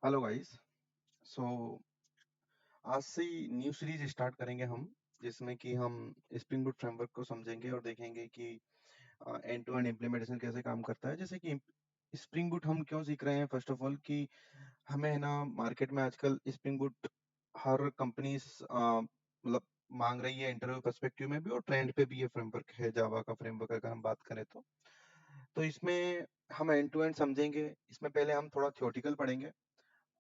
Hello guys. सो आज से ही new series start करेंगे हम, जिसमें कि हम स्प्रिंग बूट फ्रेमवर्क को समझेंगे और देखेंगे कि एंड टू एंड इम्प्लीमेंटेशन कैसे काम करता है। जैसे कि स्प्रिंग बूट हम क्यों सीख रहे हैं, फर्स्ट ऑफ ऑल कि हमें है ना, मार्केट में आजकल स्प्रिंग बूट हर कंपनी मतलब मांग रही है, इंटरव्यू पर्सपेक्टिव में भी और ट्रेंड पे भी ये फ्रेमवर्क है, जावा का फ्रेमवर्क अगर हम बात करें तो इसमें हम एंड टू एंड समझेंगे। इसमें पहले हम थोड़ा थ्योरेटिकल पढ़ेंगे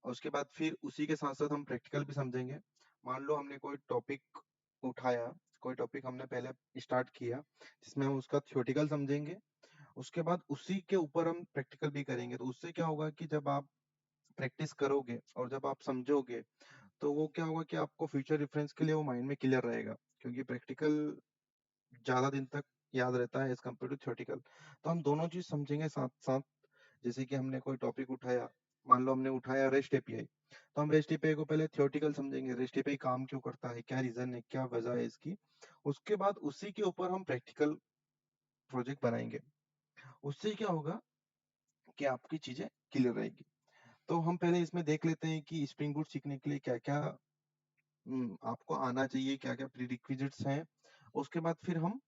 और उसके बाद फिर उसी के साथ साथ हम प्रैक्टिकल भी समझेंगे। मान लो हमने कोई टॉपिक उठाया, कोई टॉपिक हमने पहले स्टार्ट किया जिसमें हम उसका थ्योरेटिकल समझेंगे, उसके बाद उसी के ऊपर हम प्रैक्टिकल भी करेंगे। तो उससे क्या होगा कि जब आप प्रैक्टिस करोगे और जब आप समझोगे तो वो क्या होगा कि आपको फ्यूचर रेफरेंस के लिए वो माइंड में क्लियर रहेगा, क्योंकि प्रैक्टिकल ज्यादा दिन तक याद रहता है एज कम्पेयर टू थ्योरेटिकल। तो हम दोनों चीज समझेंगे साथ साथ। जैसे कि हमने कोई टॉपिक उठाया, मान लो हमने उठाया रेस्ट एपीआई, तो हम रेस्ट एपीआई को पहले थ्योरेटिकल समझेंगे, रेस्ट एपीआई काम क्यों करता है, क्या रीजन है, क्या वजह है इसकी। उसके बाद उसी के ऊपर हम प्रैक्टिकल प्रोजेक्ट बनाएंगे। उससे क्या होगा कि आपकी चीजें क्लियर रहेगी। तो हम पहले इसमें देख लेते हैं कि स्प्रिंग बूट सीखने के लिए क्या क्या आपको आना चाहिए, क्या क्या प्रीरिक्विजिट्स हैं। उसके बाद फिर हम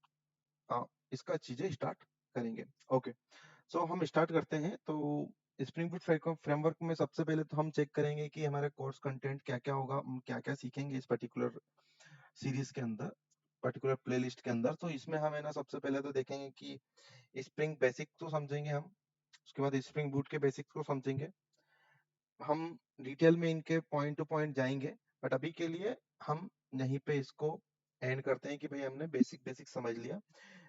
अ, इसका चीजें स्टार्ट करेंगे। ओके, सो हम स्टार्ट करते हैं। तो स्प्रिंग बूट फ्रेमवर्क में सबसे पहले तो हम चेक करेंगे कि हमारा कोर्स कंटेंट क्या क्या होगा, हम क्या क्या सीखेंगे इस पर्टिकुलर सीरीज के अंदर, पर्टिकुलर प्लेलिस्ट के अंदर। तो इसमें हम है ना, सबसे पहले तो देखेंगे कि स्प्रिंग बेसिक तो समझेंगे हम, उसके बाद स्प्रिंग बूट के बेसिक्स को समझेंगे। हम डिटेल में इनके पॉइंट टू पॉइंट जाएंगे, बट अभी के लिए हम यहीं पे इसको एंड करते हैं कि भाई हमने बेसिक बेसिक समझ लिया।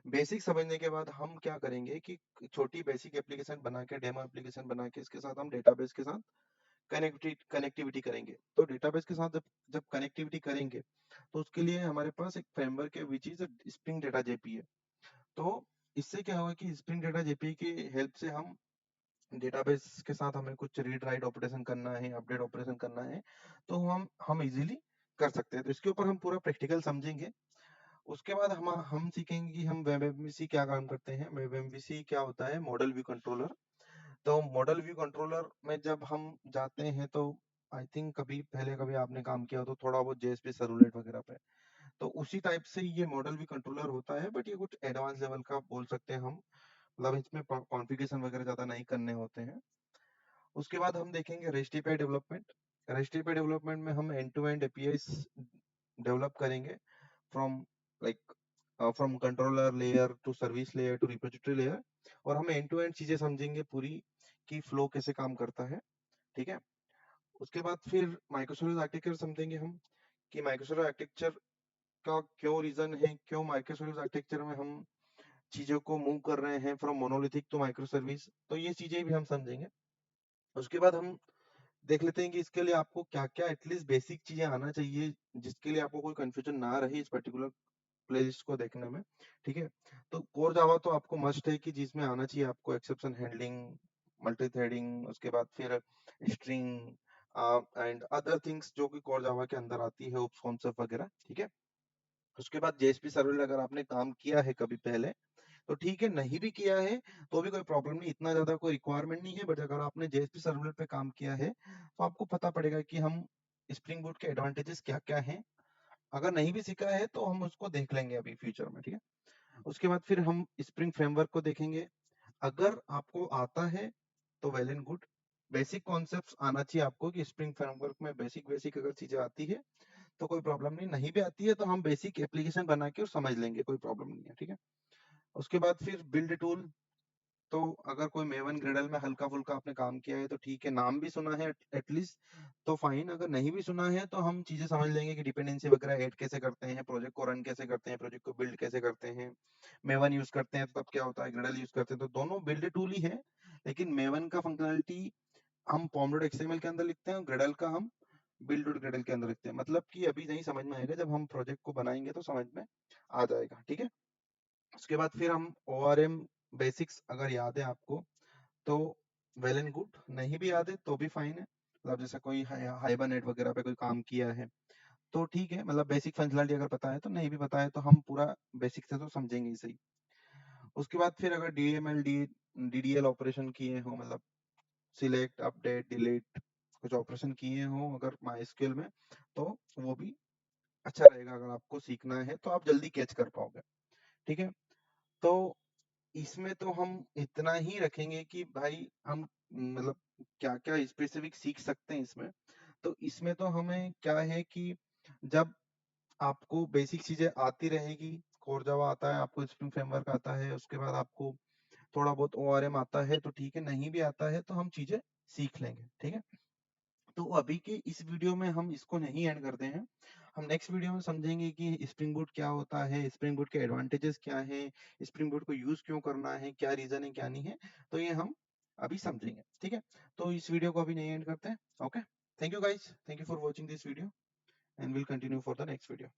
बेसिक समझने के बाद हम क्या करेंगे कि छोटी बेसिक एप्लीकेशन बना के, डेमो एप्लीकेशन बना के, इसके साथ हम डेटाबेस के साथ कनेक्टिविटी करेंगे। तो डेटाबेस के साथ जब जब कनेक्टिविटी करेंगे तो उसके लिए हमारे पास एक फ्रेमवर्क है which is spring data JP है। तो इससे क्या होगा कि स्प्रिंग डेटा जेपी की हेल्प से हम डेटाबेस के साथ हमें कुछ रीड राइट ऑपरेशन करना है, अपडेट ऑपरेशन करना है, तो हम इजीली कर सकते हैं। तो इसके ऊपर हम पूरा प्रैक्टिकल समझेंगे। उसके बाद हम सीखेंगे कि हम वेब एमवीसी क्या काम करते हैं। वेब एमवीसी क्या होता है, मॉडल व्यू कंट्रोलर। तो मॉडल व्यू कंट्रोलर में जब हम जाते हैं तो आई थिंक कभी पहले कभी आपने काम किया हो तो थोड़ा बहुत जेएसपी सर्वलेट वगैरह पे, तो उसी टाइप से ये मॉडल व्यू कंट्रोलर होता है, बट ये कुछ एडवांस लेवल का बोल सकते हैं हम। मतलब इसमें कॉन्फ़िगरेशन वगैरह ज्यादा नहीं करने होते हैं। उसके बाद हम देखेंगे rest API development. Rest API development में हम end to end API develop करेंगे, from like from controller layer to service layer to repository layer. और हम एंड टू एंड चीजें समझेंगे पूरी, कि फ्लो कैसे काम करता है। ठीक है। उसके बाद फिर माइक्रोसर्विस आर्किटेक्चर समझेंगे हम, कि माइक्रोसर्विस आर्किटेक्चर का क्यों रीजन है, क्यों माइक्रोसर्विस आर्किटेक्चर में हम चीजों को मूव कर रहे हैं from monolithic to micro service. तो ये चीजें भी हम समझेंगे। उसके बाद हम देख लेते हैं कि इसके लिए आपको क्या क्या एटलीस्ट बेसिक चीजें आना चाहिए, जिसके लिए आपको कोई कंफ्यूजन ना रहे इस पर्टिकुलर प्लेलिस्ट को देखने में। ठीक है। तो कोर जावा तो आपको मस्ट है, कि जिसमें आना चाहिए आपको एक्सेप्शन हैंडलिंग, मल्टी थ्रेडिंग, उसके बाद फिर स्ट्रिंग एंड अदर थिंग्स जो कि कोर जावा के अंदर आती है, उप कॉन्सेप्ट वगैरह। ठीक है। उसके बाद जेएसपी सर्वर अगर आपने काम किया है कभी पहले तो ठीक है, नहीं भी किया है तो भी कोई प्रॉब्लम नहीं, इतना ज्यादा कोई रिक्वायरमेंट नहीं है। बट अगर आपने जेएसपी सर्वलेट पे काम किया है तो आपको पता पड़ेगा कि हम स्प्रिंग बूट के एडवांटेजेस क्या क्या हैं। अगर नहीं भी सीखा है तो हम उसको देख लेंगे अभी फ्यूचर में। ठीक है। उसके बाद फिर हम स्प्रिंग फ्रेमवर्क को देखेंगे। अगर आपको आता है तो well and good. Basic concepts आना चाहिए आपको, कि स्प्रिंग फ्रेमवर्क में बेसिक बेसिक अगर चीजें आती है तो कोई प्रॉब्लम नहीं, नहीं भी आती है तो हम बेसिक एप्लीकेशन बना के और समझ लेंगे, कोई प्रॉब्लम नहीं है। ठीक है। उसके बाद फिर बिल्ड टूल। तो अगर कोई मेवन ग्रेडल में हल्का फुल्का आपने काम किया है तो ठीक है, नाम भी सुना है एटलीस्ट तो फाइन। अगर नहीं भी सुना है तो हम चीजें समझ लेंगे कि डिपेंडेंसी वगैरह ऐड कैसे करते हैं, प्रोजेक्ट को रन कैसे करते हैं, प्रोजेक्ट को बिल्ड कैसे करते हैं। मेवन यूज करते हैं तो तब क्या होता है, ग्रेडल यूज करते हैं तो दोनों बिल्ड टूल ही है। लेकिन मेवन का फंक्शनलिटी हम पॉम डॉट एक्सएमएल के अंदर लिखते हैं और ग्रेडल का हम बिल्ड डॉट ग्रेडल के अंदर लिखते हैं। मतलब कि अभी नहीं समझ में आएगा, जब हम प्रोजेक्ट को बनाएंगे तो समझ में आ जाएगा। ठीक है। उसके बाद फिर हम ओआरएम बेसिक्स अगर याद है आपको तो वेल एंड गुड, नहीं भी याद है तो भी फाइन है। मतलब जैसे कोई हाइबरनेट वगैरह पे कोई काम किया है तो ठीक है, मतलब बेसिक फंक्शनलिटी अगर पता है तो, नहीं भी पता है तो हम पूरा बेसिक से तो समझेंगे ही सही। उसके बाद फिर अगर डीएमएल डीडीएल ऑपरेशन किए हो, मतलब सिलेक्ट अपडेट डिलीट, कुछ ऑपरेशन किए हो अगर MySQL में, तो वो भी अच्छा रहेगा। अगर आपको सीखना है तो आप जल्दी कैच कर पाओगे। ठीक है, तो इसमें तो हम इतना ही रखेंगे कि भाई हम मतलब क्या क्या स्पेसिफिक सीख सकते हैं इसमें। तो इसमें तो हमें क्या है कि जब आपको बेसिक चीजें आती रहेगी, कोर जावा आता है, आपको स्प्रिंग फ्रेमवर्क आता है, उसके बाद आपको थोड़ा बहुत ORM आता है तो ठीक है, नहीं भी आता है तो हम चीजें सीख लेंगे। ठीक है, तो अभी के इस वीडियो में हम इसको नहीं ऐड करते हैं। हम नेक्स्ट वीडियो में समझेंगे कि स्प्रिंग बूट क्या होता है, स्प्रिंग बूट के एडवांटेजेस क्या है, स्प्रिंग बूट को यूज क्यों करना है, क्या रीजन है क्या नहीं है, तो ये हम अभी समझेंगे। ठीक है, तो इस वीडियो को अभी नहीं एंड करते हैं। Okay, thank you guys, thank you for watching this video and will continue for the next video.